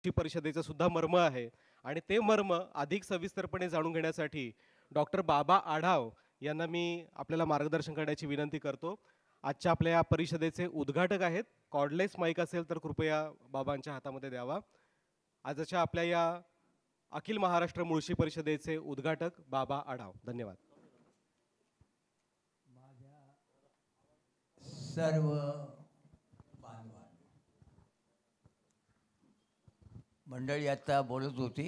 मुळशी परिषदेचं सुद्धा मर्म आहे आणि ते मर्म अधिक सविस्तरपणे जाणून घेण्यासाठी डॉक्टर बाबा आढाव यांना मी आपल्याला मार्गदर्शन करण्याची विनंती करतो. आजच्या आपल्या या परिषदेचे उद्घाटक आहेत. कॉर्डलेस माईक असेल तर कृपया बाबांच्या हातामध्ये द्यावा. आजच्या आपल्या या अखिल महाराष्ट्र मुळशी परिषदेचे उद्घाटक बाबा आढाव. धन्यवाद. सर्व मंडळी आता बोलत होती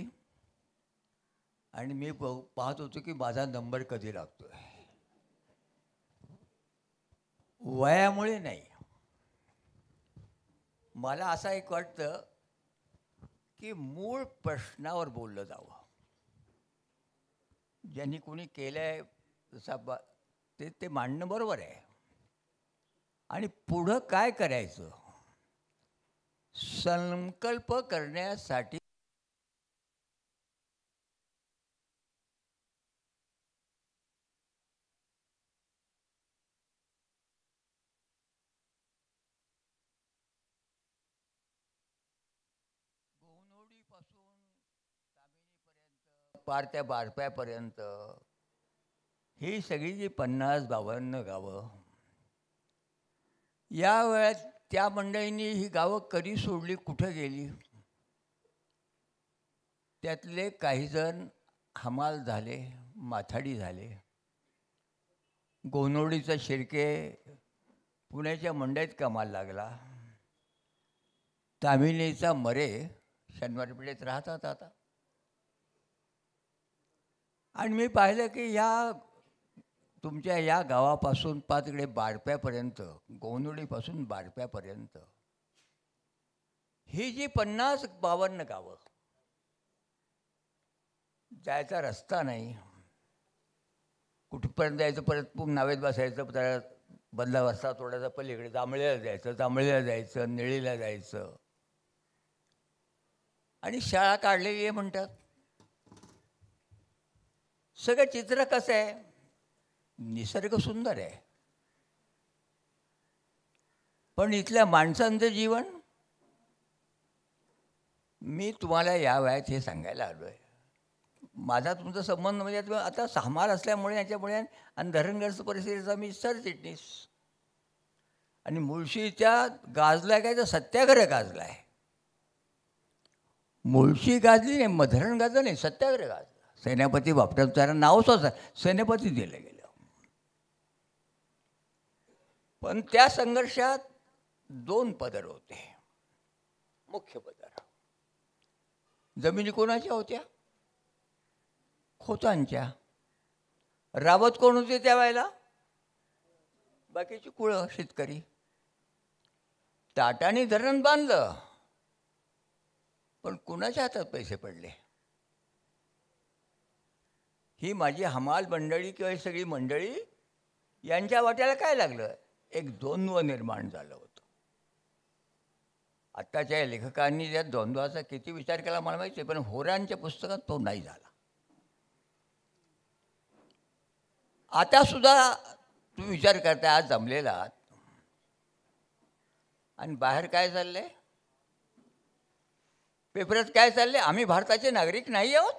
आणि मी पाहत होतो की माझा नंबर कधी लागतोय. वयामुळे नाही, मला असं एक वाटतं की मूळ प्रश्नावर बोललं जावं. ज्यांनी कोणी केलंय ते मांडणं बरोबर आहे. आणि पुढं काय करायचं संकल्प करण्यासाठी गोवनोडीपासून तामिनीपर्यंत पार त्या बारप्यापर्यंत ही सगळी जी 50-52 गावं, या वेळात त्या मंडळींनी ही गावं कधी सोडली, कुठं गेली. त्यातले काही जण हमाल झाले, माथाडी झाले. गोवनोडीचा शिर्के पुण्याच्या मंडईत कामाला लागला. तामिनीचा मरे शनिवार पेठेत राहतात आता. आणि मी पाहिलं की तुमच्या या गावापासून तिकडे बारप्यापर्यंत, गोवनोडीपासून बारप्यापर्यंत ही जी 50-52 गावं, जायचा रस्ता नाही. कुठपर्यंत जायचं, परत नावेत बसायचं, तर बदला रस्ता तोडायचा, पलीकडे जांभळीला जायचं, निळीला जायचं. आणि शाळा काढलेली आहे म्हणतात. सगळं चित्र कसं आहे, निसर्ग सुंदर आहे, पण इथल्या माणसांचं जीवन, मी तुम्हाला या वयात हे सांगायला आलो आहे. माझा तुमचा संबंध म्हणजे आता हमाल असल्यामुळे याच्यामुळे, आणि धरणग्रस्त परिस्थितीचा मी सरचिटणीस. आणि मुळशीच्या गाजला काय तर सत्याग्रह गाजला आहे. मुळशी गाजली नाही, धरण गाजलं नाही, सत्याग्रह गाजला. सेनापती बापट त्याला नावच असं सेनापती दिलं गेलं. पण त्या संघर्षात 2 पदर होते, मुख्य पदर. जमिनी कोणाच्या होत्या? खोतांच्या. राबत कोण होते त्या वेळेला? बाकीची कुळं, शेतकरी. टाटाने धरण बांधलं, पण कुणाच्या हातात पैसे पडले? ही माझी हमाल मंडळी किंवा ही सगळी मंडळी, यांच्या वाट्याला काय लागलं? एक द्वंद्व निर्माण झालं होतं. आत्ताच्या लेखकांनी त्या द्वंद्वाचा किती विचार केला मला माहिती आहे, पण होरांच्या पुस्तकात तो नाही झाला. आता सुद्धा तुम्ही विचार करता, आज जमलेला आहात आणि बाहेर काय चाललंय, पेपरात काय चाललंय? आम्ही भारताचे नागरिक नाही आहोत,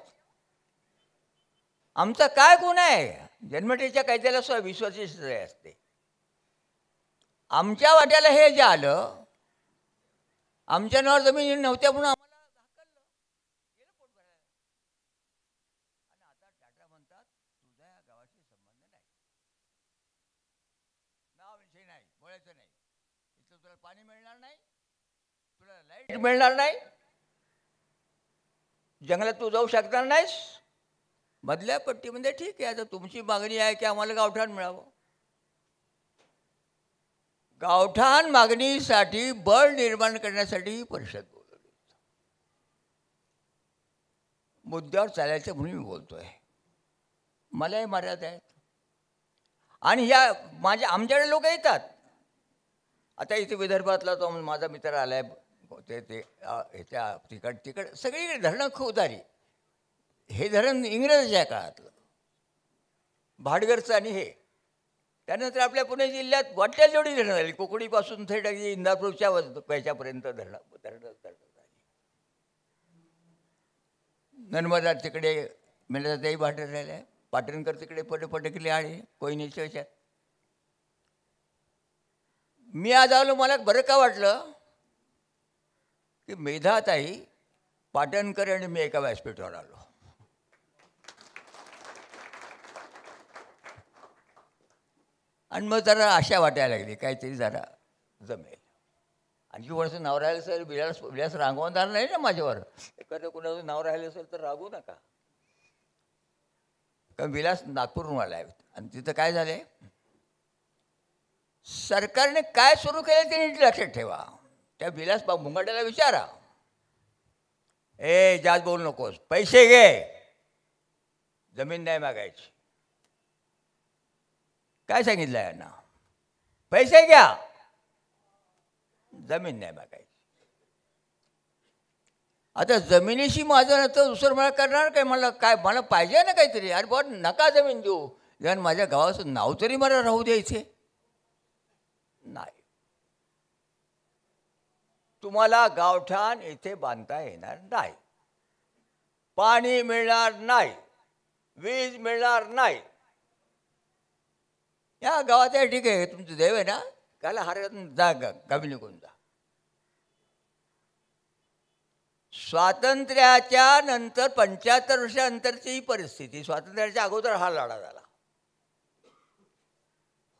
आमचा काय गुण आहे? जन्मठेच्या कायद्याला सुद्धा विश्वाची सजाय असते. आमच्या वाट्याला हे जे आलं, आमच्या नावावर जमिनी नव्हत्या म्हणून आम्हाला हाकललं, गेलं पोट भरायला. आणि आता टाटा म्हणतात तुझा या गावाशी संबंध नाही, नावाविषयी नाही, बोलायचं नाही, इथलं तुला पाणी मिळणार नाही, तुला लाईट मिळणार नाही, जंगलात तू जाऊ शकणार नाहीस. मधल्या पट्टीमध्ये ठीक आहे, आता तुमची मागणी आहे की आम्हाला गावठाण मिळावं. गावठाण मागणीसाठी बळ निर्माण करण्यासाठी ही परिषद बोलवली. मुद्द्यावर चालायचं म्हणून मी बोलतोय. मलाही मर्यादा आहेत आणि आमच्याकडे लोक येतात. आता इथे विदर्भातला तो माझा मित्र आलाय, तिकड सगळीकडे धरणं खोदारी. हे धरण इंग्रजाच्या काळातलं, भाटघरचं. आणि हे त्यानंतर आपल्या पुणे जिल्ह्यात वाट्याला जेवढी धरणं झाली, कोकणीपासून थेट अगदी इंदापूरच्या याच्यापर्यंत धरणं झाली. नर्मदा तिकडे मिळताही भाटर राहिले, पाटणकर तिकडे पटकले आले कोयनेच्या ह्याच्यात. मी आज आलो, मला बरं का वाटलं की मेधाताई, पाटणकर आणि मी एका व्यासपीठावर आलो. आणि मग जरा आशा वाटायला लागली काहीतरी जरा जमेल. आणखी कोणाचं नाव राहिलं असेल, विलास विलास रांगवणार नाही ना माझ्यावर. एखादं कुणाचं नाव राहिलं असेल तर रागवू नका, कारण विलास नागपूरहून आला आहे. आणि तिथं काय झालं आहे, सरकारने काय सुरू केलं ते नीट लक्षात ठेवा. त्या विलास मुंगाट्याला विचारा, जास्त बोलू नकोस, पैसे घे, जमीन नाही मागायची. काय सांगितलं यांना, पैसे घ्या, जमीन नाही मागायची. आता जमिनीशी माझं नंतर दुसरं मला करणार काय, मला पाहिजे ना काहीतरी. अरे बॉ नका जमीन देऊ, कारण माझ्या गावाचं नाव तरी मला राहू द्यायचे नाही. तुम्हाला गावठाण इथे बांधता येणार नाही, पाणी मिळणार नाही, वीज मिळणार नाही. या गावात आहे ठीक आहे, तुमचं देव आहे ना, त्याला हरकत जा, गावी निघून जा. स्वातंत्र्याच्या नंतर 75 वर्षानंतरची ही परिस्थिती, स्वातंत्र्याच्या अगोदर हा लढा झाला.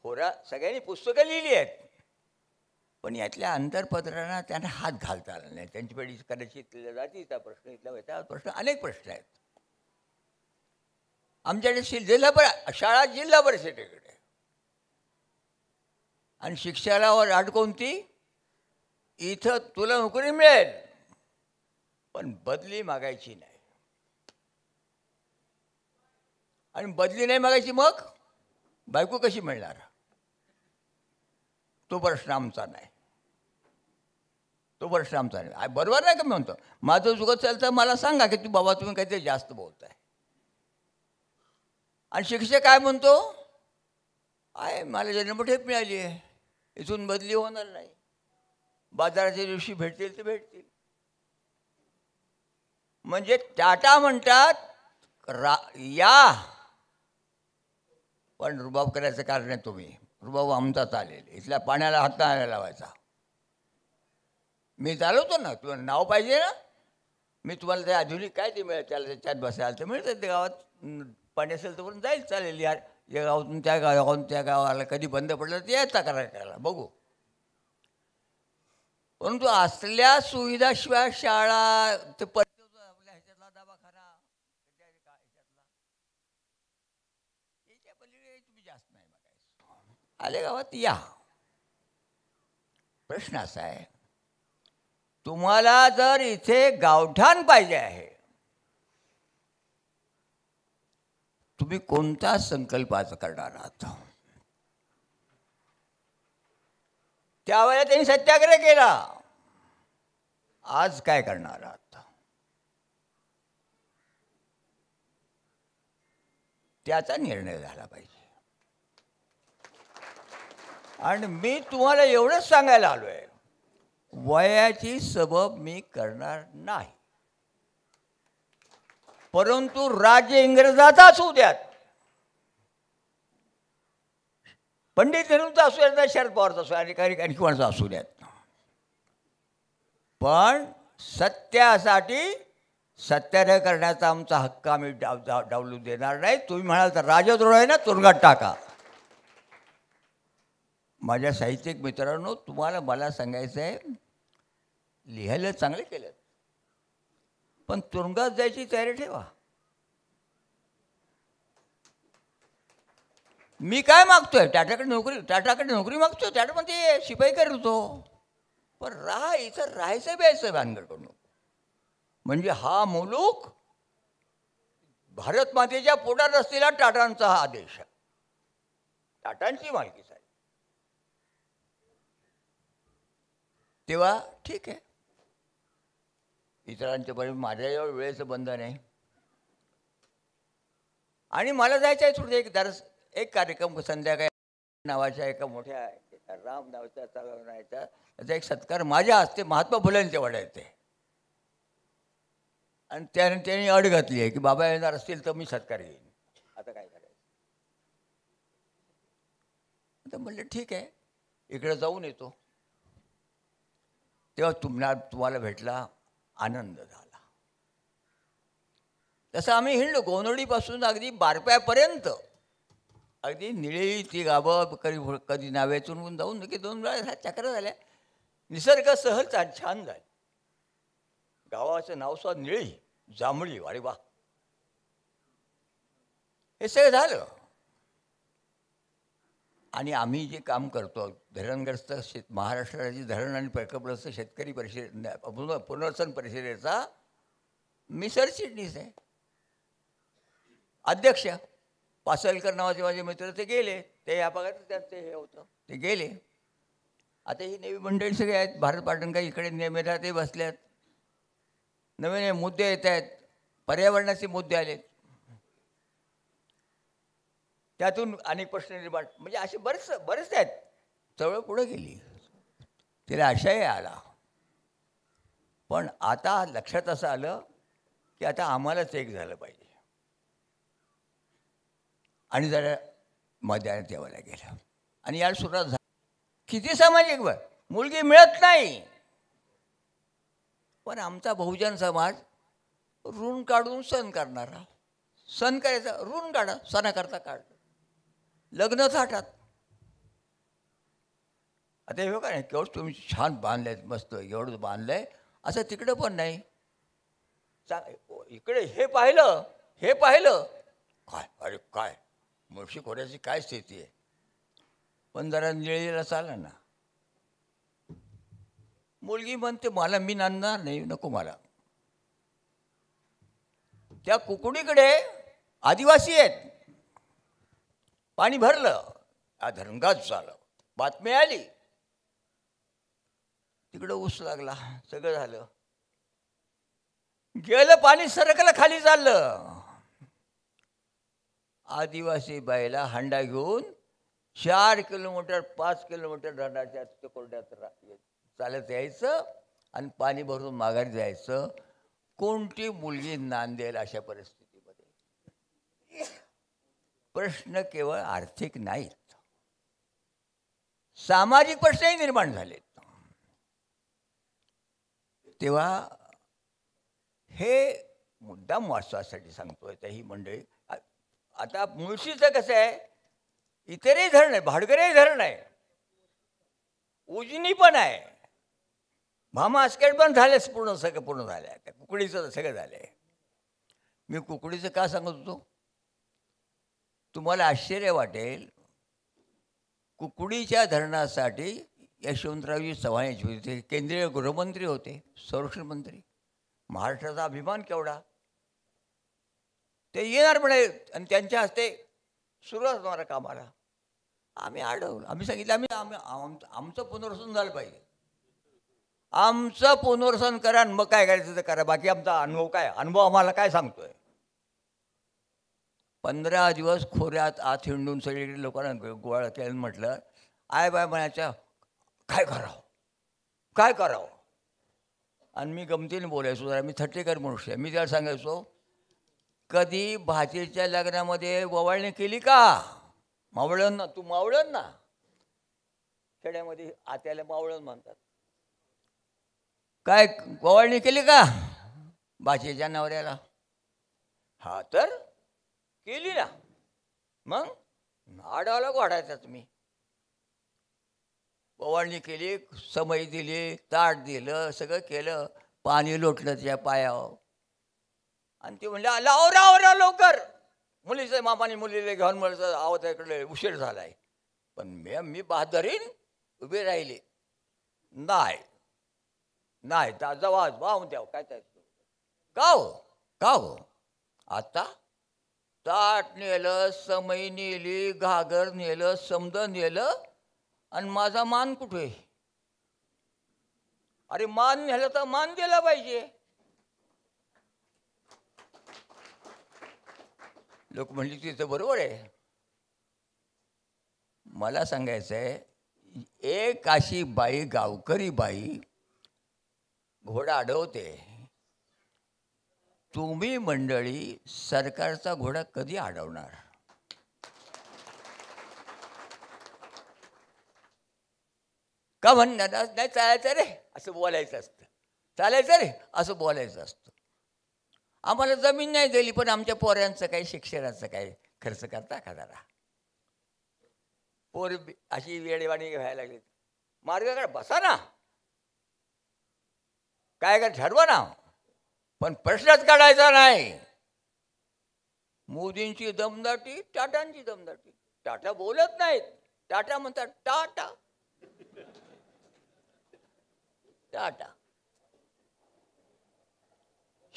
होरा सगळ्यांनी पुस्तकं लिहिली आहेत, पण यातल्या अंतरपत्रांना त्यांना हात घालता आला नाही. त्यांची पिढी कदाचित जातीचा प्रश्न, इथला प्रश्न, अनेक प्रश्न आहेत. आमच्याकडे शाळा जिल्हा परिषदेकडे, आणि शिक्षणावर अट कोणती, इथं तुला नोकरी मिळेल पण बदली मागायची नाही. आणि बदली नाही मागायची, मग बायको कशी मिळणार, तो प्रश्न आमचा नाही, तो प्रश्न आमचा नाही. बरोबर नाही का मी म्हणतो, माझं चुकत असेल तर मला सांगा की तू बाबा तुम्ही काहीतरी जास्त बोलताय. आणि शिक्षक काय म्हणतो, आहे मला जन्मठेप मिळाली आहे, इथून बदली होणार नाही, बाजाराच्या दिवशी भेटतील ते भेटतील. म्हणजे टाटा म्हणतात या, पण रुबाब करायचं कारण आहे तुम्ही, रुबाब आमचा चालेल, इथल्या पाण्याला हात नाही लावायचा. मी चालवतो ना, तुम्हाला नाव पाहिजे ना, मी तुम्हाला ते आधुनिक काय ते मिळेल त्याला त्याच्यात बसायला तर मिळतं. ते गावात पाणी असेल तर पण जाईल, चालेल. या गावातून त्या गावातून त्या गावाला कधी बंद पडलं तर यायचा करायला बघू. परंतु असल्या सुविधाशिवाय शाळा ते आपल्या ह्याच्यातला दवाखाना याच्या पलीकडे तुम्ही जास्त नाही बघायचं. आले गावात या. प्रश्न असा आहे, तुम्हाला जर इथे गावठाण पाहिजे आहे, तुम्ही कोणता संकल्पाचं करणार आहात. त्यावेळेला त्यांनी सत्याग्रह केला, आज काय करणार आहात, त्याचा निर्णय झाला पाहिजे. आणि मी तुम्हाला एवढंच सांगायला आलोय, वयाची सबब मी करणार नाही, परंतु राज्य इंग्रजाचा असू द्यात, पंडित नेहरूंचा असू द्यात, शरद पवारचा असू द्यात, आणखी कोणाचा असू द्यात, पण सत्यासाठी सत्याग्रह करण्याचा आमचा हक्क आम्ही डावलू देणार नाही. तुम्ही म्हणाल तर राजद्रोह आहे ना, तुरुंगात टाका. माझ्या साहित्यिक मित्रांनो, तुम्हाला मला सांगायचं आहे, लिहायला चांगले केलं, पण तुरुंगात जायची तयारी ठेवा. मी काय मागतोय, टाटाकडे नोकरी मागतोय, टाटा पण ते शिपाई करतो, पण इथं राहायचं प्यायचं भानगड करू नको. म्हणजे हा मुलूक भारत मातेच्या पोटात असलेला टाटांचा हा आदेश आहे, टाटांची मालकी आहे. तेव्हा ठीक आहे, इतरांच्या पण माझ्याजवळ वेळेचं बंधन आहे. आणि मला जायचं आहे थोडं एक कार्यक्रम संध्याकाळी नावाच्या एका मोठ्या राम नावाच्या त्याचा एक सत्कार माझ्या हस्ते महात्मा फुलेंच्या वाड्यात येते. आणि त्याने अट घातली आहे की बाबा येणार असतील तर मी सत्कार घेईन. आता काय करायचं? आता म्हणलं ठीक आहे, इकडे जाऊन येतो. तेव्हा तुम्हाला भेटला, आनंद झाला. तसं आम्ही हिंडलो गोंधळीपासून अगदी बारप्यापर्यंत. अगदी निळी ती गावं कधी कधी नावेतून जाऊन की 2 वेळा चक्र झाल्या. निसर्ग सहल छान झाली. गावाचं नाव सुद्धा निळी जांभळी. अरे वा, हे सगळं झालं. आणि आम्ही जे काम करतो धरणग्रस्त महाराष्ट्र राज्य धरण आणि प्रकल्पग्रस्त शेतकरी परिषद पुनर्वसन परिषदेचा मी सरचिटणीस आहे. अध्यक्ष पासलकर नावाचे माझे मित्र ते गेले, ते या भागात त्यांचे हे होतं, ते गेले. आता ही नवी मंडळी सगळे आहेत. भारत पाटणकर इकडे नेमेला ते बसल्यात. नवीन मुद्दे येत आहेत, पर्यावरणाचे मुद्दे आलेत, त्यातून अनेक प्रश्न निर्माण, म्हणजे असे बरेच आहेत. चळवळ पुढे गेली, तिला आशय आला. पण आता लक्षात असं आलं की आता आम्हालाच एक झालं पाहिजे. आणि जरा मैदानात ठेवायला गेलं आणि याला सुरुवात झाली. किती सामाजिक मुलगी मिळत नाही. पण आमचा बहुजन समाज ऋण काढून सण करणारा. सण करायचा, ऋण काढा, सणाकरता काढ. लग्न थाटात. आता हे बघा ना, केवढं तुम्ही छान बांधलंय, मस्त एवढं बांधलंय, असं तिकडं पण नाही. इकडे हे पाहिलं काय, अरे काय मुळशी खोऱ्याची काय स्थिती आहे. पण जरा निळीला चालं ना. मुलगी म्हणते मला मी नांदणार नाही, नको मला. त्या कुकडीकडे आदिवासी आहेत. पाणी भरलं, हा धरणगाच झालं, बातमी आली, तिकडं ऊस लागला, सगळं झालं. गेलं पाणी, सरकलं, खाली चाललं. आदिवासी बाईला हंडा घेऊन 4 किलोमीटर 5 किलोमीटर धरणाच्या कोरड्यात चालत यायचं आणि पाणी भरून माघारी जायचं. कोणती मुलगी नांदेल अशा परिस्थितीमध्ये? प्रश्न केवळ आर्थिक नाहीत, सामाजिक प्रश्नही निर्माण झालेत. तेव्हा हे मुद्दाम वाचवासाठी सांगतोय. त्या ही मंडळी आता मुळशीचं कसं आहे, इतरही धरण आहे, भाडगरही धरण आहे, उजनी पण आहे, भामा आसखेड पण झालेच, सगळं पूर्ण झालं आहे. कुकडीचं सगळं झालं आहे. मी कुकडीचं का सांगत होतो, तुम्हाला आश्चर्य वाटेल. कुकडीच्या धरणासाठी यशवंतरावजी चव्हाण होते, केंद्रीय गृहमंत्री होते, संरक्षण मंत्री. महाराष्ट्राचा अभिमान केवढा. ते येणार म्हणे आणि त्यांच्या हस्ते सुरुवात होणार कामाला. आम्ही अडवलं, आम्ही सांगितलं आमचं पुनर्वसन झालं पाहिजे. आमचं पुनर्वसन करा आणि मग काय करायचं ते करा, बाकी आमचा अनुभव आम्हाला काय सांगतोय. 15 दिवस खोऱ्यात आत हिंडून सगळीकडे लोकांना गोळा केलं. म्हटलं आय बाय म्हणायच्या काय करावं. आणि मी गमतीने बोलायचो, जरा मी थट्टेकर मनुष्य आहे. मी त्याला सांगायचो, कधी भाचीच्या लग्नामध्ये ओवाळणी केली का? मावळण ना, तू मावळण ना. खेड्यामध्ये आत्याला मावळण म्हणतात. काय ओवाळणी केली का भाचीच्या नवऱ्याला? हा तर केली ना. मग आडावला घोडायचा तुम्ही. ओवाळणी केली, समई दिली, ताट दिलं, सगळं केलं, पाणी लोटलं त्याच्या पायावर. आणि ते म्हणले राव लवकर. मुलीचं मामाने मुलीला घेऊन म्हणलं आवाज इकडे उशीर झालाय. पण मी बहादरीन उभे राहिले. नाही जवा वाहून द्यावं काय का हो. आता ताट नेलं, समई नेली, घागर नेलं, समद नेलं, आणि माझा मान कुठे? अरे मान नेलं तर मान दिला पाहिजे. लोक म्हणली तिथं बरोबर आहे. मला सांगायचं आहे, एक अशी बाई, गावकरी बाई, घोडा अडवते, तुम्ही मंडळी सरकारचा घोडा कधी अडवणार? का म्हणणार नाही चालायचं रे असं बोलायचं असतं, चालायचं रे असं बोलायचं असतं. आम्हाला जमीन नाही दिली पण आमच्या पोरांचं काही शिक्षणाचं काही खर्च करता का जरा? पोर अशी वेळेवाणी व्हायला लागली. मार्गाकडे बसा ना, काय काय ठरवा ना, पण प्रश्नच काढायचा नाही. मोदींची दमदाटी, टाटांची दमदाटी. टाटा बोलत नाहीत, टाटा म्हणतात टाटा टाटा.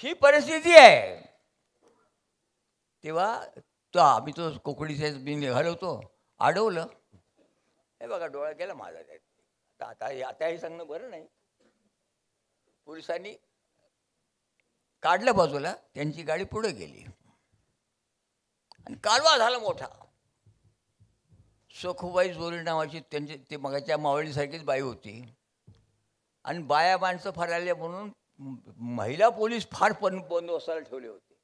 ही परिस्थिती आहे. तेव्हा आम्ही तो कोकणीचे मी निघालो अडवलं. हे बघा डोळा गेला माझा. आताही सांगणं बरं नाही. पोलिसांनी काढलं बाजूला, त्यांची गाडी पुढे गेली आणि कालवा झाला मोठा. सखूबाई जोरी नावाची त्यांची ते मगाच्या मावळीसारखीच बाई होती आणि बाया माणसं फार आले म्हणून महिला पोलीस फार बंदोबस्ताला ठेवले होते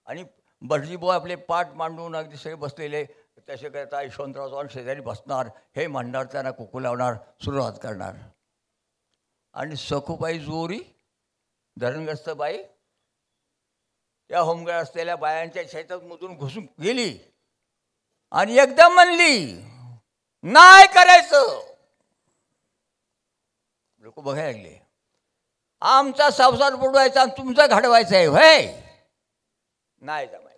आणि बडजीबो आपले पाठ मांडून अगदी सगळे बसलेले. तसे करता यशवंतराव चव्हाण शेजारी बसणार, हे म्हणणार, त्यांना कुकू लावणार, सुरुवात करणार. आणि सखूबाई जोरी धरणग्रस्त बाई त्या होमगार्ड असलेल्या बायांच्या शेतातमधून घुसून गेली आणि एकदम म्हणली नाही करायचं. लोक बघायला लागले. आमचा संसार बुडवायचा आणि तुमचा घडवायचा आहे व्हय, नाही जमायचं.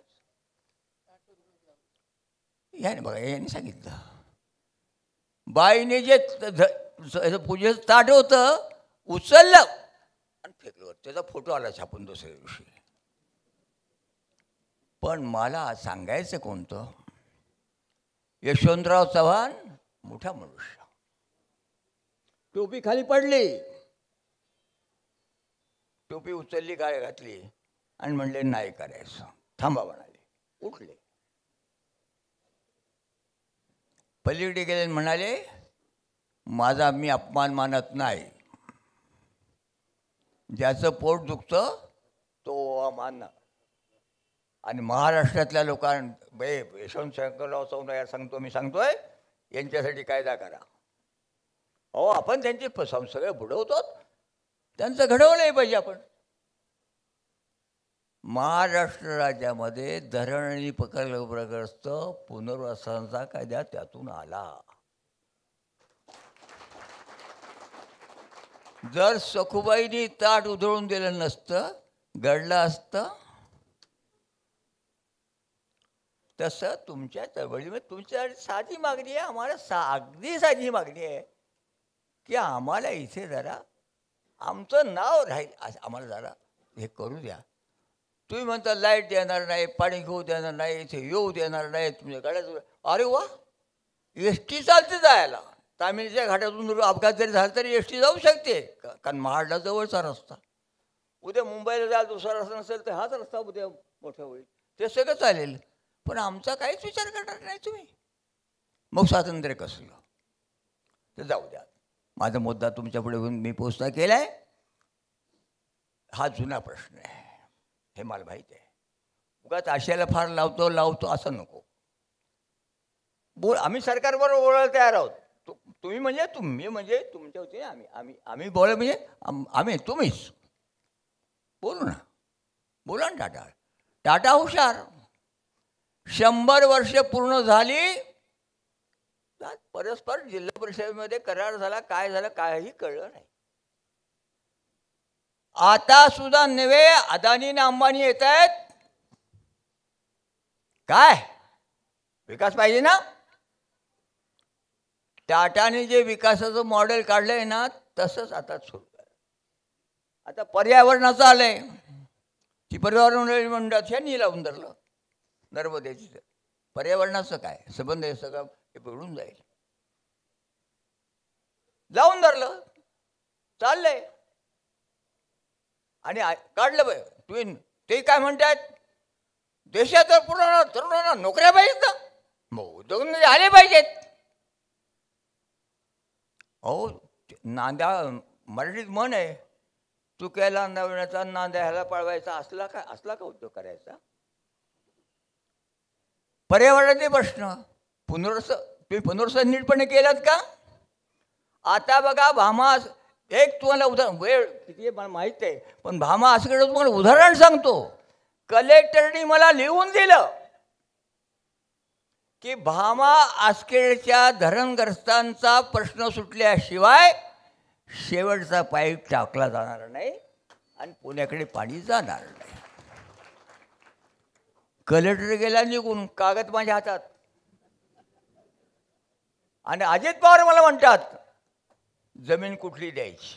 याने बघा यांनी सांगितलं. बाईने जे पूजेचं ताट होतं उचललं आणि फेकलं. त्याचा फोटो आला छापून दुसऱ्या दिवशी. पण मला सांगायचं कोणतं, यशवंतराव चव्हाण मोठा मनुष्य. टोपी खाली पडली, टोपी उचलली, गाय घातली आणि म्हणले नाही करायचं, थांबा म्हणाले. उठले, पलीकडे गेले आणि म्हणाले माझा मी अपमान मानत नाही. ज्याचं पोट दुखतं तो मान. आणि महाराष्ट्रातल्या लोकांना यशवंत शंकरराव चव्हाण सांगतो, मी सांगतोय यांच्यासाठी कायदा करा. अहो आपण त्यांचे सगळे बुडवतो, त्यांचं घडवलंही पाहिजे आपण. महाराष्ट्र राज्यामध्ये धरण आणि प्रकल्पग्रस्त पुनर्वसनाचा कायदा त्यातून आला. जर सखूबाईंनी ताट उधळून दिलं नसतं, घडलं असतं. तसं तुमच्या चळवळीमध्ये तुमच्या साधी मागणी आहे, आम्हाला अगदी साधी मागणी आहे की आम्हाला इथे जरा आमचं नाव राहील, आम्हाला जरा हे करू द्या. तुम्ही म्हणता लाईट देणार नाही, पाणी घेऊ देणार नाही, इथे येऊ देणार नाही, तुमच्या गाड्यात. अरे वा, एस टी चालते जायला. तामिळच्या घाटातून अपघात जरी झाला तरी एस टी जाऊ शकते, कारण महाडला जवळचा रस्ता. उद्या मुंबईला जायला दुसरा रस्ता नसेल तर हाच रस्ता उद्या मोठा होईल, ते सगळं चालेल. पण आमचा काहीच विचार करणार नाही तुम्ही. मग स्वातंत्र्य कसलं तर जाऊ द्या. माझा मुद्दा तुमच्या पुढे मी पोचता केलाय. हा जुना प्रश्न आहे, हे मला माहीत आहे. उगाच आशयाला फार लावतो असं नको बोल. आम्ही सरकारबरोबर बोलायला तयार आहोत. तुम्ही म्हणजे तुम्ही म्हणजे तुमच्या होते, आम्ही बोला म्हणजे आम्ही तुम्हीच बोलू ना, बोला ना. टाटा हुशार. 100 वर्ष पूर्ण झाली, परस्पर जिल्हा परिषदेमध्ये करार झाला, काय झालं काही कळलं नाही. आता सुद्धा नवे अदानी आणि अंबानी येत आहेत. काय विकास पाहिजे ना. टाटाने जे विकासाचं मॉडेल काढलंय ना तसंच आता सुरू आहे. आता पर्यावरणाचं आलंय, ती पर्यावरण मंडळात ह्यांनी लावून धरलं. नर्मदेची पर्यावरणाचं काय संबंध आहे, सगळं हे बिघडून जाईल. लावून धरलं, चाललंय. आणि काढलं पाहिजे. तुम्ही ते काय म्हणतात, देशात पूर्ण तरुणांना नोकऱ्या पाहिजेत ना, मग उद्योग आले पाहिजेत. अहो मराठीत म्हण आहे, चुक्याला नवण्याचा नांद्याला पळवायचा असला का उद्योग करायचा? पर्यावरणाचे प्रश्न तुम्ही पुनर्वसन नीटपणे केलात का? आता बघा भामा, एक तुम्हाला उदाहरण, वेळ किती मला माहीत आहे, पण भामा आसकडे तुम्हाला उदाहरण सांगतो. कलेक्टरनी मला लिहून दिलं की भामा आसखेडच्या धरणग्रस्तांचा प्रश्न सुटल्याशिवाय शेवटचा पाईप टाकला जाणार नाही आणि पुण्याकडे पाणी जाणार नाही. कलेक्टर गेला निघून, कागद माझ्या हातात. आणि अजित पवार मला म्हणतात, जमीन कुठली द्यायची?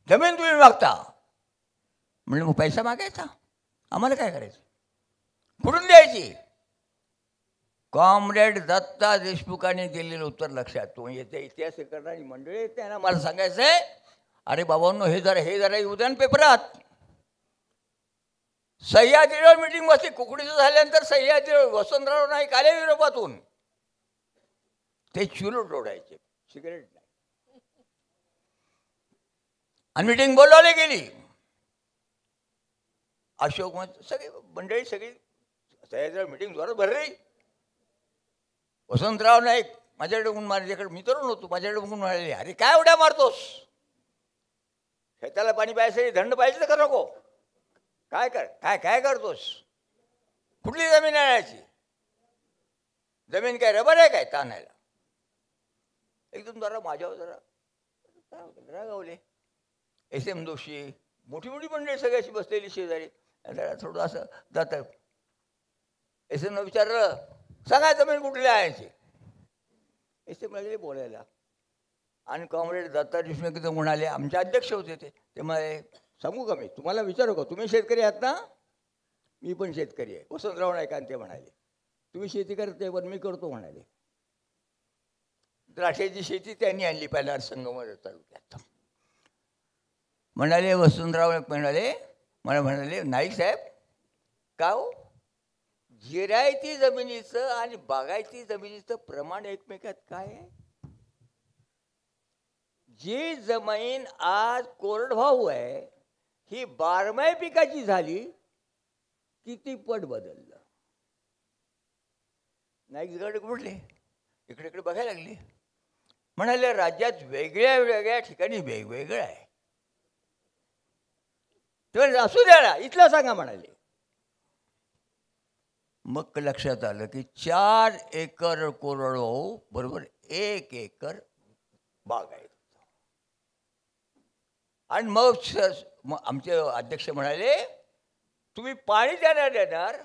जमीन तुम्ही मागता. म्हणजे मग पैसा मागायचा, आम्हाला काय करायचं? कुठून द्यायची? कॉम्रेड दत्ता देशमुखांनी दिलेलं उत्तर लक्षात. तो येते इतिहास करणारी मंडळी त्यांना मला सांगायचं आहे, अरे बाबांनो, हे जरा येऊ द्या ना पेपरात. सह्याद्रीवर मीटिंग बसली, कुकडीचं झाल्यानंतर सह्याद्रीवर वसंतराव नाईक आले युरोपातून. ते चुलट ओढायचे, सिगरेट नाही. आणि मीटिंग बोलवली गेली. अशोक सगळी मंडळी सगळी सह्याद्रीवर मीटिंग जोरात भरली. वसंतराव नाईक माझ्याकडे माझ्याकडे मी तरुण होतो, माझ्याकडे बघून म्हणाले, अरे काय उड्या मारतोस? शेताला पाणी पाहिजे, धंड पाहिजे तर कर नको. काय करतोस? कुठली जमीन आणायची? जमीन काय रबर आहे काय ताणायला? एकदम जरा माझ्यावर जरा रागावले. SM जोशी, मोठी मंडळी सगळ्याशी बसलेली शेजारी. जरा थोडं असं जातं. SM न विचारलं, सांगा जमीन कुठली आणायची? SM लागले बोलायला. आणि कॉम्रेड दत्ता देशमुख म्हणाले, आमचे अध्यक्ष होते ते म्हणाले, सांगू का मी तुम्हाला, विचारू का, तुम्ही शेतकरी आहात ना? मी पण शेतकरी आहे. वसंतराव नाईकांत ते म्हणाले, तुम्ही शेती करते पण मी करतो म्हणाले. द्राक्षाची शेती त्यांनी आणली पहिल्या संगमनेर तालुक्यात. म्हणाले वसंतराव मला म्हणाले, नाईक साहेब, का हो, जिरायती जमिनीचं आणि बागायती जमिनीचं प्रमाण एकमेकात काय आहे? जी जमीन आज कोरडवाहू आहे ही बारमाही पिकाची झाली, किती पट बदललं. नाईकगड कुठले इकडे बघायला लागली. म्हणाले, राज्यात वेगळ्या ठिकाणी वेगवेगळं आहे. तर असू द्या ना, इथलं सांगा म्हणाले. मग लक्षात आलं की 4 एकर कोरडवाहू बरोबर 1 एकर बागायत. आणि मग आमचे अध्यक्ष म्हणाले, तुम्ही पाणी देणार,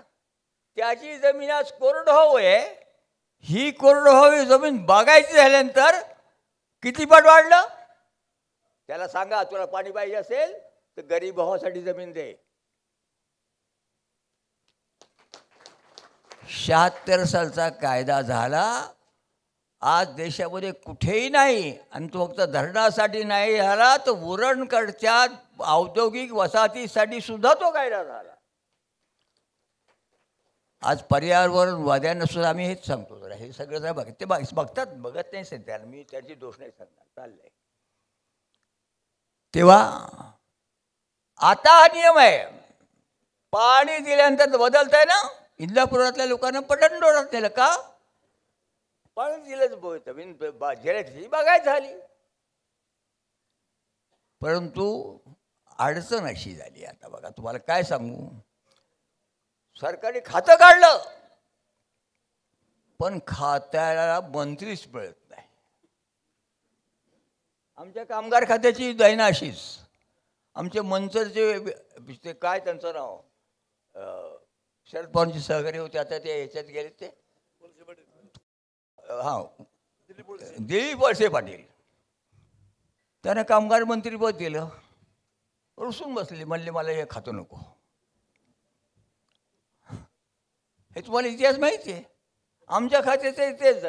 त्याची जमीन आज कोरडवाहू आहे, ही कोरडवाहू जमीन बागायची झाल्यानंतर किती पट वाढलं? त्याला सांगा, तुला पाणी पाहिजे असेल तर गरीब भावासाठी जमीन दे. 76 सालचा कायदा झाला. आज देशामध्ये कुठेही नाही, आणि तो फक्त धरणासाठी नाही झाला, तर उरणकडच्या औद्योगिक वसाहतीसाठी सुद्धा तो कायदा झाला. आज पर्यावरण वाद्यांना सुद्धा आम्ही हेच सांगतो. जरा हे सगळं जरा ते बघत नाही सध्या, मी त्याची दोष नाही सांगणार, चाललंय. तेव्हा आता हा नियम आहे, पाणी दिल्यानंतर बदलत आहे ना. इंदापुरातल्या लोकांना पटणडोळात नेलं का? पाणी दिलंच, जमीन बागायत झाली. परंतु अडचण अशी झाली, आता बघा तुम्हाला काय सांगू, सरकारने खातं काढलं पण खात्याला मंत्रीच मिळत नाही. आमच्या कामगार खात्याची दैना अशीच. आमचे मंचरचे काय त्यांचं नाव, शरद पवारांचे सहकारी होते, आता ते ह्याच्यात गेले, ते दिलीप वळसे पाटील. त्यानं कामगार मंत्रीपद दिलं, रुसून बसले, म्हणले मला हे खातं नको. हे तुम्हाला इतिहास माहिती आहे. आमच्या खात्याचं तेच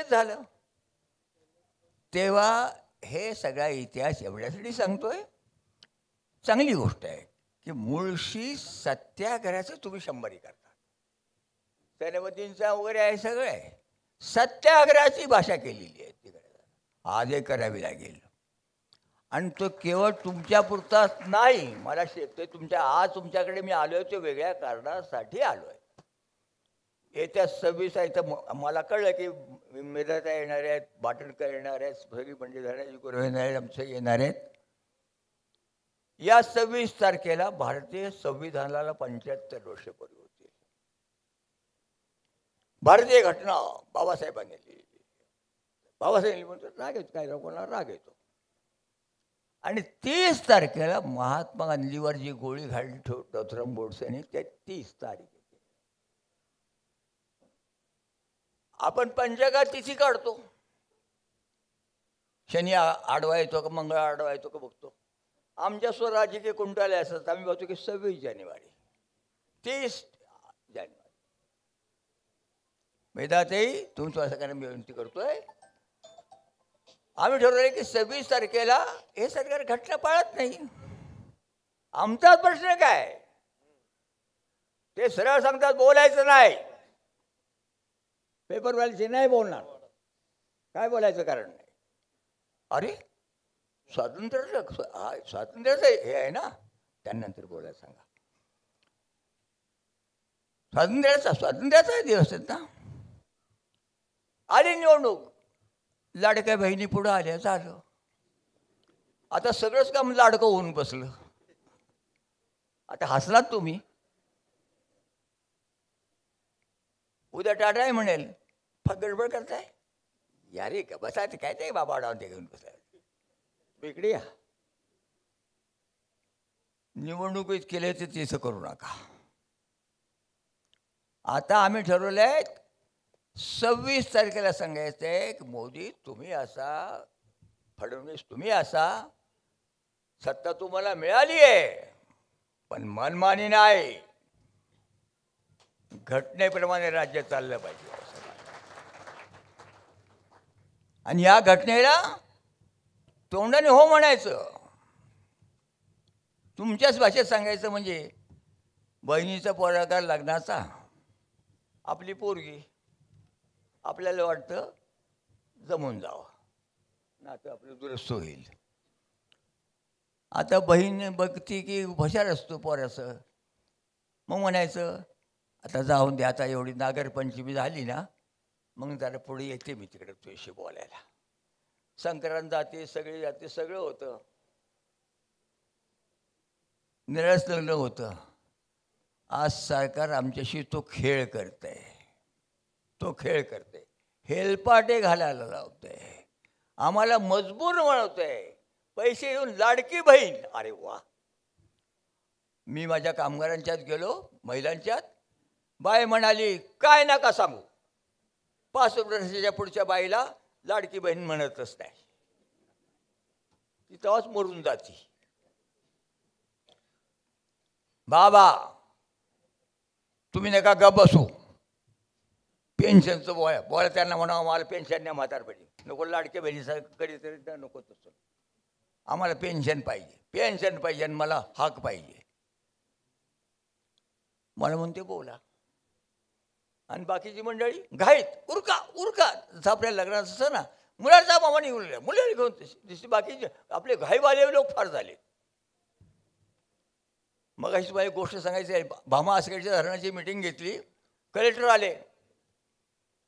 झालं. तेव्हा हे सगळा इतिहास एवढ्यासाठी सांगतोय, चांगली गोष्ट आहे की मुळशी सत्याग्रहाचं तुम्ही 100 करता. सैन्यवतींचा वगैरे आहे, सगळं आहे. सत्याग्रहाची भाषा केलेली आहे तिकडे, आज हे करावी लागेल. आणि तो केवळ तुमच्यापुरताच नाही. मला शेतकरी आज तुमच्याकडे मी आलोय तो वेगळ्या कारणासाठी आलोय. येत्या 26 आहे तर मला कळलं की मेधाता येणार आहेत, बाटणकर येणार आहेत, सगळी म्हणजे धनाजी गुरु येणार आहेत, आमचे येणार आहेत. या 26 तारखेला भारतीय संविधानाला 75 वर्ष पूर्वी होती. भारतीय घटना बाबासाहेबांनी लिहिली. बाबासाहेबांनी म्हणतो राग येतो, काही लोकांना राग येतो. आणि 30 तारखेला महात्मा गांधीवर जी गोळी घालली नथुराम गोडसेने, त्या 30 तारीख येते. आपण पंचकात तिथी काढतो. शनी आडवा येतो का मंगळ आडवा येतो का बघतो. आमच्या स्वराजकीय कुंटाले असतात, आम्ही बघतो की 26 जानेवारी 30 जानेवारी. वेदातही तुमच्या सगळ्यांना विनंती करतोय, आम्ही ठरवलं की 26 तारखेला हे सरकार घटना पाळत नाही. आमचा प्रश्न काय, ते सरळ सांगतात बोलायचं नाही. पेपरवाल्याचे नाही बोलणार, काय बोलायचं कारण नाही. अरे स्वातंत्र्याचं हे आहे ना, त्यानंतर बोलायला सांगा. स्वातंत्र्याचा दिवस आहेत ना. आली निवडणूक, लाडक्या बहिणी पुढं आल्या, झालं. आता सगळंच काम लाडकं होऊन बसलं. आता हसलात तुम्ही. उद्या टाटाय म्हणेल गडबड करताय यारे का बसायचं काय ते बाबा डाऊन ते घेऊन बसायचं. इकडे या, निवडणुकीत केले ते तसं करू नका. आता आम्ही ठरवलंय 26 तारखेला सांगायचंय की मोदी तुम्ही असा, फडणवीस तुम्ही असा, सत्ता तुम्हाला मिळाली आहे पण मनमानी नाही, घटनेप्रमाणे राज्य चाललं पाहिजे. आणि या घटनेला तोंडाने हो म्हणायचं. तुमच्याच भाषेत सांगायचं म्हणजे बहिणीचा पराकार लग्नाचा, आपली पोरगी, आपल्याला वाटतं जमून जावं, नातं आपलं दुरुस्त होईल. आता बहीण बघती की हुशार असतो पोराचं, मग म्हणायचं आता जाऊन दे, आता एवढी नागरपंचमी झाली ना, मग जरा पुढे येते मी तिकडे तुझ्याशी बोलायला. संक्रांत जाते, सगळे जाते, सगळं होतं, निरस लग्न होतं. आज सरकार आमच्याशी तो खेळ करतंय, तो खेळ करते, हेलपाटे घालायला लावतंय, आम्हाला मजबूर बनवतंय, पैसे येऊन लाडकी बहीण. अरे वा. मी माझ्या कामगारांच्यात गेलो, महिलांच्यात, बाई म्हणाली काय नका सांगू, 5 वर्षाच्या पुढच्या बाईला लाडकी बहीण म्हणतच नाही, ती तेव्हाच मरून जाती. बाबा तुम्ही नका गप बसू, पेन्शनचं बोला त्यांना म्हणावं मला पेन्शन द्या म्हातारपणी, नको लाडक्या बहिणीचं कधीतरी नको तसं, आम्हाला पेन्शन पाहिजे, पेन्शन पाहिजे आणि मला हक पाहिजे. मला म्हणते बोला. आणि बाकीची मंडळी घाईत उरका उरका, जसं आपल्या लग्नात असं ना, मुलाचा मामा निघून मुलं घेऊन दिसते, बाकीचे आपले घाईवाले लोक फार झाले. मग अशी माझी गोष्ट सांगायची आहे. भामा आसखेडच्या धरणाची मिटिंग घेतली, कलेक्टर आले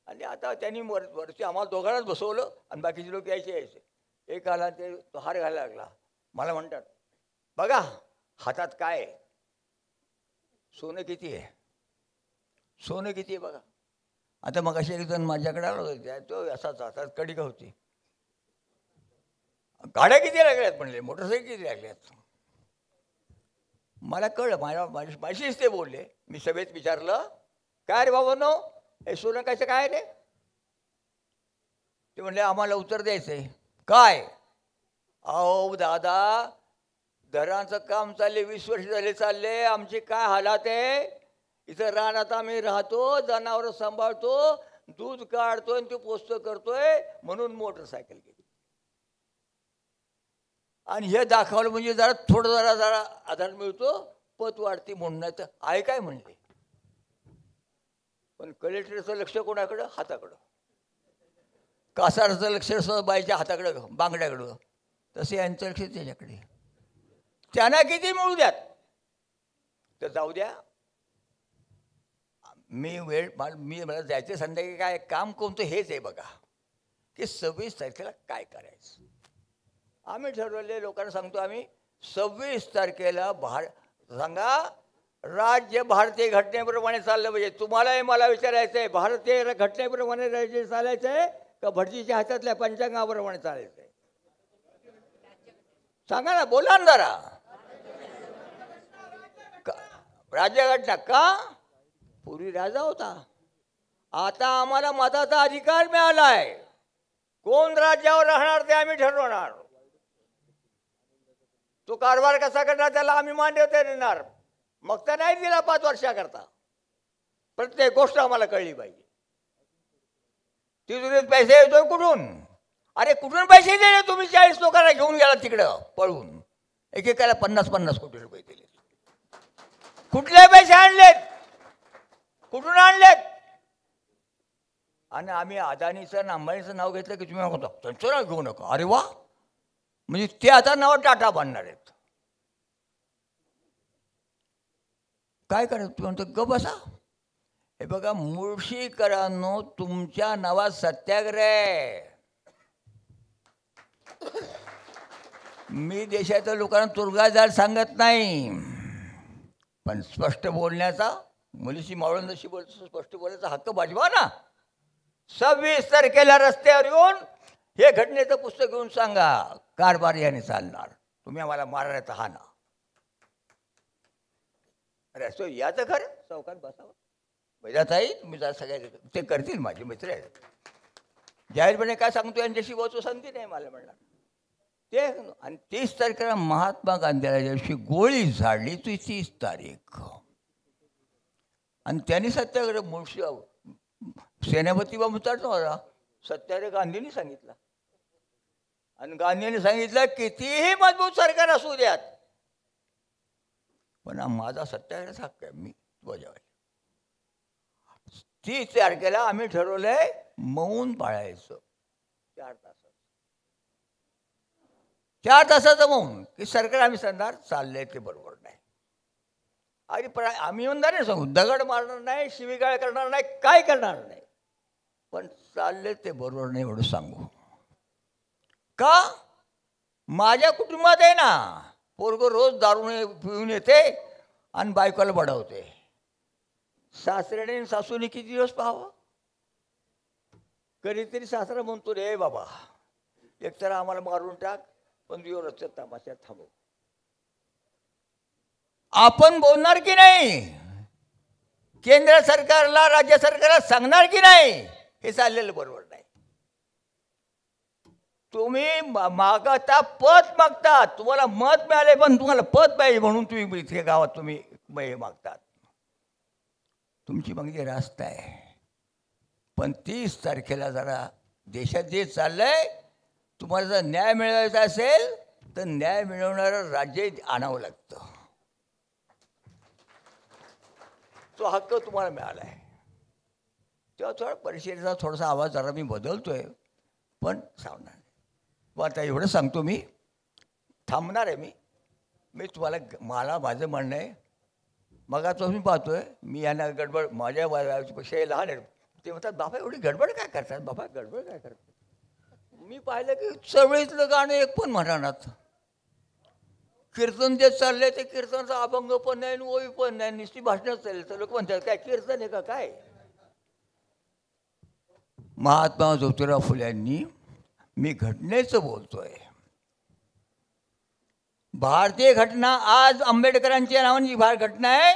आणि आता त्यांनी वरती आम्हाला दोघांनाच बसवलं आणि बाकीचे लोक यायचे. एक आला ते तो हार घालायला लागला. मला म्हणतात बघा हातात काय आहे, सोनं किती आहे, सोनं किती आहे बघा. आता मग अशी एक जण माझ्याकडे आला होता, तो असाच हातात कडिका होती. गाड्या किती लागल्यात म्हणले, मोटरसायकल किती लागल्यात. मला कळलं, माझीच ते बोलले. मी सभेत विचारलं काय रे बाबा नो, हे सोनं कायचं काय रे. ते म्हणले आम्हाला उत्तर द्यायचंय. काय. अहो दादा धरणाचं काम चालले, 20 वर्ष झाले चालले, आमची काय हालात आहे. इथं रानात आम्ही राहतो, जनावरं सांभाळतो, दूध काढतोय आणि ते पोस्ट करतोय, म्हणून मोटरसायकल घेतली. आणि हे दाखवलं म्हणजे जरा थोडं जरा आधार मिळतो, पत वाढती म्हणून. नाही तर आहे काय म्हणले. पण कलेक्टरचं लक्ष कोणाकडं, हाताकडं. कासाराचं लक्ष बाईच्या हाताकडं, बांगड्याकडं. तसे यांचं लक्ष त्याच्याकडे. त्यांना किती मिळू द्यात तर जाऊ द्या. मला जायचं संध्याकाळी काय काम कोणतं हेच आहे बघा, की 26 तारखेला काय करायचं. आम्ही ठरवले, लोकांना सांगतो आम्ही 26 तारखेला सांगा राज्य भारतीय घटनेप्रमाणे चाललं पाहिजे. तुम्हालाही मला विचारायचं आहे, भारतीय घटनेप्रमाणे राज्य चालायचं आहे का भटजीच्या हातातल्या पंचांगाप्रमाणे चालायचं आहे? सांगा ना, बोला ना जरा. राज्यघटना का? पूर्वी राजा होता, आता आम्हाला मताचा अधिकार मिळाला आहे. कोण राज्यावर राहणार ते आम्ही ठरवणार. तो कारभार कसा करणार त्याला आम्ही मान्यता देणार. मग तर नाही दिला 5 वर्षाकरता. प्रत्येक गोष्ट आम्हाला कळली पाहिजे. तिजोरीत पैसे येतोय कुठून? अरे कुठून पैसे दिले तुम्ही? 40 लोकांना घेऊन गेला तिकडं पळून, एकेकाला 50-50 कोटी रुपये दिले. कुठले पैसे आणलेत? कुठून आणलेत? आणि आम्ही अदानीचं आणि अंबानीचं नाव घेतलं की तुम्ही म्हणता त्यांचं नाव घेऊ नका. अरे वा, म्हणजे ते आता नाव टाटा बांधणार आहेत. काय करायचं? तुम्ही म्हणतो ग बसा. हे बघा मुळशीकरांनो, तुमच्या नावात सत्याग्रह आहे. मी देशाच्या लोकांना तुरुंगात सांगत नाही, पण स्पष्ट बोलण्याचा, मुलीशी मावळंदाशी स्पष्ट बोलण्याचा हक्क बाजवा ना. 26 तारखेला रस्त्यावर येऊन हे घटनेचं पुस्तक घेऊन सांगा कारभार याने चालणार, तुम्ही आम्हाला मारण्यात हा ना. अरे असं याचं खरं चौकात बसावं. मैदाताई तुम्ही जरा सगळ्या ते करतील, माझे मित्र आहेत. जाहीरपणे काय सांगतो यांच्याशी बोलतो संधी नाही मला म्हणणार ते. आणि 30 तारखेला महात्मा गांधीला ज्या दिवशी गोळी झाडली ती 30 तारीख, आणि त्यांनी सत्याग्रह मुळशी सेनापती म्हणतात ना, सत्याग्रह गांधींनी सांगितलं. आणि गांधींनी सांगितलं कितीही मजबूत सरकार असू द्यात, पण माझा सत्याग्रह हक्क आहे, मी बजावेल. 30 तारखेला आम्ही ठरवलंय मौन पाळायचं 4 तासाचं मौन, की सरकार आम्ही सांगणार चाललंय ते बरोबर नाही. आणि आम्ही म्हणणार नाही, सांगू दगड मारणार नाही, शिवीगाळ करणार नाही, काय करणार नाही, पण चाललंय ते बरोबर नाही एवढं सांगू. का? माझ्या कुटुंबात आहे ना, पोरगं रोज दारू पिऊन येते आणि बायकोला बडवते. सासऱ्याने आणि सासूने किती दिवस पाहावं? कधीतरी सासरा म्हणतो रे बाबा एकतर आम्हाला मारून टाक, पण दिवस तमाशात थांबव. आपण बोलणार की नाही? केंद्र सरकारला, राज्य सरकारला सांगणार की नाही? हे चाललेलं बरोबर नाही. तुम्ही मागता पद मागतात, तुम्हाला मत मिळाले पण तुम्हाला पद पाहिजे म्हणून तुम्ही इथे गावात तुम्ही हे मागतात. तुमची मागणी रास्त आहे. पण 30 तारखेला जरा देशात जे चाललंय, तुम्हाला जर न्याय मिळवायचा असेल तर न्याय मिळवणारं राज्य आणावं लागतं. तो हक्क तुम्हाला मिळाला आहे. तेव्हा थोडा परिषदेचा थोडासा आवाज जरा मी बदलतोय, पण सांगणार. आता एवढं सांगतो, मी थांबणार आहे. मी तुम्हाला माझं म्हणणं आहे. मग आता मी पाहतोय, मी यांना गडबड, माझ्या पेक्षा लहान आहेत, ते म्हणतात बाबा एवढी गडबड काय करतात, बाबा गडबड काय करतात. मी पाहिलं की चळवळीतलं गाणं एक पण म्हणणार, कीर्तन जे चाललंय ते कीर्तनाचा अभंग पण नाही, ओवी पण नाही, नुसती भाषणच चालली. तर लोक म्हणतात काय कीर्तन आहे का काय? महात्मा ज्योतिराव फुले यांनी, मी घटनेचं बोलतोय, भारतीय घटना आज आंबेडकरांच्या नावाची घटना आहे.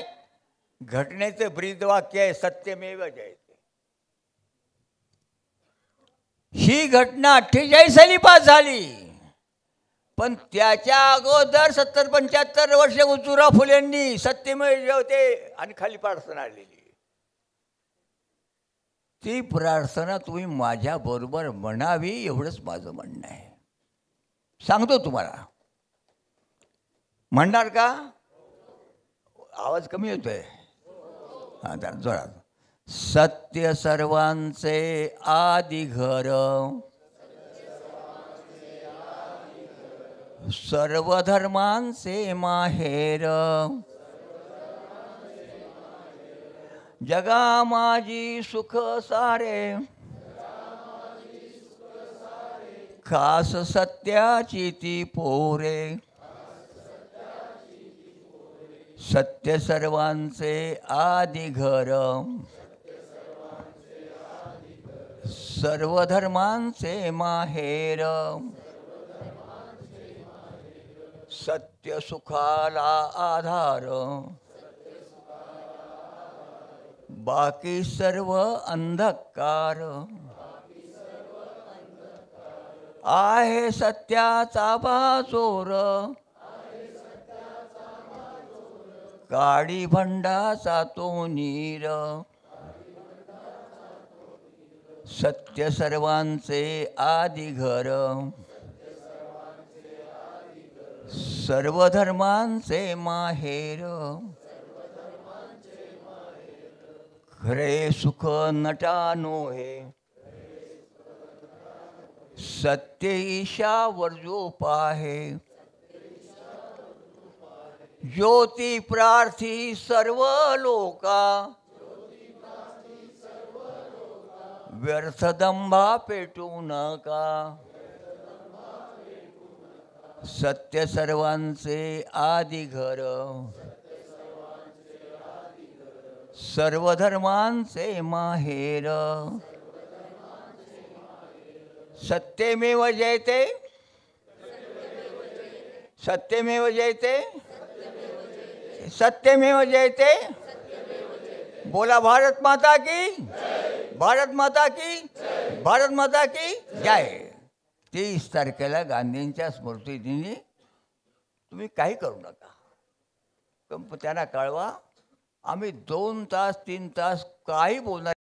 घटनेचं ब्रीदवाक्य आहे सत्यमेव जयते. ही घटना 48 साली पास झाली, पण त्याच्या अगोदर 70-75 वर्ष ज्योतिराव फुलेंनी सत्यमेव जयते आणि खाली प्रार्थना आलेली. ती प्रार्थना तुम्ही माझ्या बरोबर म्हणावी एवढंच माझं म्हणणं आहे. सांगतो तुम्हाला, म्हणणार का? आवाज कमी होतोय, हा जरा जोरात. सत्य सर्वांचे आदी घर, सर्व धर्मांचे माहेर, जगा माझी सुख सारे, खास सत्याची ती पोरे, सत्य सर्वांचे आदी घर, सर्व धर्मांचे माहेर, सत्य सुखाला आधार, बाकी सर्व अंधकार, आहे सत्याचा बाजोर, काडी भंडाचा तो नीर, सत्य सर्वांचे आदी घर, सर्व धर्मांचे माहेर, खरे सुख नटानो हे, सत्य ईशावर जो पाहे, ज्योती प्रार्थी सर्व लोका, व्यर्थ दंभा पेटू नका, सत्य सर्वांचे आदी घर, सर्व धर्मांचे माहेर, सत्यमेव जयते, सत्यमेव जयते, सत्यमेव जयते, बोला भारत माता की, भारत माता की, भारत माता की जय. 30 तारखेला गांधींच्या स्मृतिदिनी तुम्ही काही करू नका, त्यांना कळवा. आम्ही 2 तास 3 तास काही बोलणार